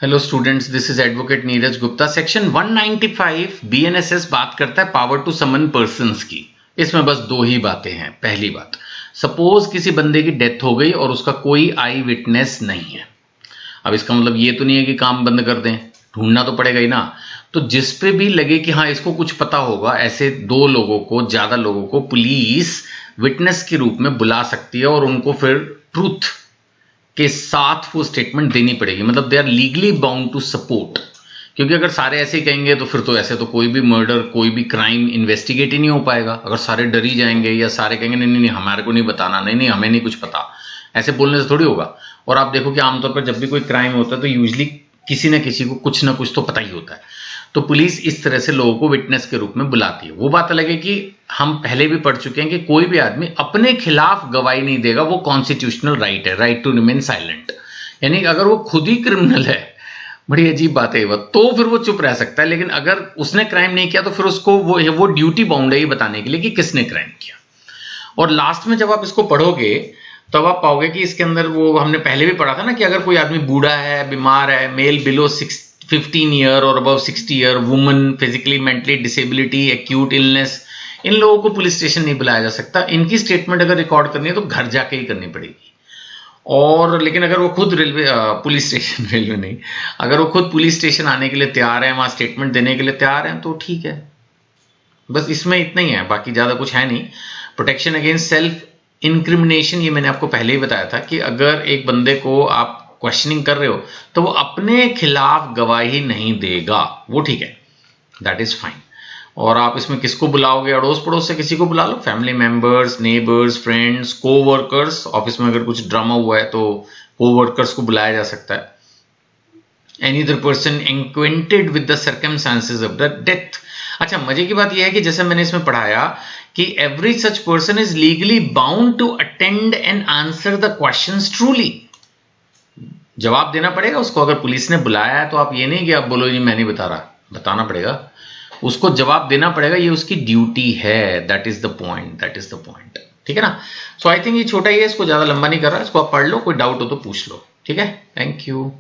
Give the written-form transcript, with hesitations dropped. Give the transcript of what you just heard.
Hello students, this is advocate Neeraj Gupta. Section 195 BNSS बात करता है पावर टू समन पर्सन्स की। इसमें बस दो ही बातें हैं। पहली बात, सपोज किसी बंदे की डेथ हो गई और उसका कोई आई विटनेस नहीं है। अब इसका मतलब ये तो नहीं है कि काम बंद कर दें, ढूंढना तो पड़ेगा ही ना। तो जिस पे भी लगे कि हाँ इसको कुछ पता होगा, ऐसे दो लोगों को, ज्यादा लोगों को पुलिस विटनेस के रूप में बुला सकती है और उनको फिर ट्रूथ के साथ वो स्टेटमेंट देनी पड़ेगी। मतलब they are legally bound to support. क्योंकि अगर सारे ऐसे ही कहेंगे तो फिर तो ऐसे तो कोई भी मर्डर, कोई भी क्राइम इन्वेस्टिगेट ही नहीं हो पाएगा। अगर सारे डर ही जाएंगे या सारे कहेंगे नहीं नहीं नहीं हमारे को नहीं बताना, नहीं नहीं हमें नहीं कुछ पता, ऐसे बोलने से थोड़ी होगा। और आप देखो कि आमतौर पर जब भी कोई क्राइम होता है तो यूजली किसी न किसी को कुछ ना कुछ तो पता ही होता है। तो पुलिस इस तरह से लोगों को विटनेस के रूप में बुलाती है। वो बात अलग है कि हम पहले भी पढ़ चुके हैं कि कोई भी आदमी अपने खिलाफ गवाही नहीं देगा, वो कॉन्स्टिट्यूशनल राइट है, राइट टू रिमेन साइलेंट। यानी अगर वो खुद ही क्रिमिनल है, बड़ी अजीब बात है वो, तो फिर वो चुप रह सकता है। लेकिन अगर उसने क्राइम नहीं किया तो फिर उसको वो ड्यूटी बाउंड है ये बताने के लिए कि किसने क्राइम किया। और लास्ट में जब आप इसको पढ़ोगे तब आप पाओगे कि इसके अंदर वो हमने पहले भी पढ़ा था ना कि अगर कोई आदमी बूढ़ा है, बीमार है, मेल बिलो 15 ईयर और above 60 year, woman, physically mentally disability, acute illness, इन लोगों को पुलिस स्टेशन नहीं बुलाया जा सकता। इनकी स्टेटमेंट अगर रिकॉर्ड करनी है तो घर जाके ही करनी पड़ेगी। और लेकिन अगर वो खुद पुलिस स्टेशन रेलवे नहीं, अगर वो खुद पुलिस स्टेशन आने के लिए तैयार है, वहां स्टेटमेंट देने के लिए तैयार है तो ठीक है। बस इसमें इतना ही है, बाकी ज्यादा कुछ है नहीं। प्रोटेक्शन अगेंस्ट सेल्फ इंक्रिमिनेशन, ये मैंने आपको पहले ही बताया था कि अगर एक बंदे को आप क्वेश्चनिंग कर रहे हो तो वो अपने खिलाफ गवाही नहीं देगा, वो ठीक है, दैट इज फाइन। और आप इसमें किसको बुलाओगे? अड़ोस पड़ोस से किसी को बुला लो, family members, neighbours, friends, coworkers. Office में अगर कुछ ड्रामा हुआ है तो कोवर्कर्स को बुलाया जा सकता है। Any other person acquainted with the circumstances of the death. अच्छा, मजे की बात यह है कि जैसे मैंने इसमें पढ़ाया कि every such person is legally bound to attend and answer the questions truly. जवाब देना पड़ेगा उसको। अगर पुलिस ने बुलाया है तो आप ये नहीं कि आप बोलो जी मैं नहीं बता रहा, बताना पड़ेगा उसको, जवाब देना पड़ेगा, ये उसकी ड्यूटी है। That is the point, that is the point. ठीक है ना। सो आई थिंक ये छोटा ही है, इसको ज्यादा लंबा नहीं कर रहा, इसको आप पढ़ लो, कोई डाउट हो तो पूछ लो। ठीक है, थैंक यू।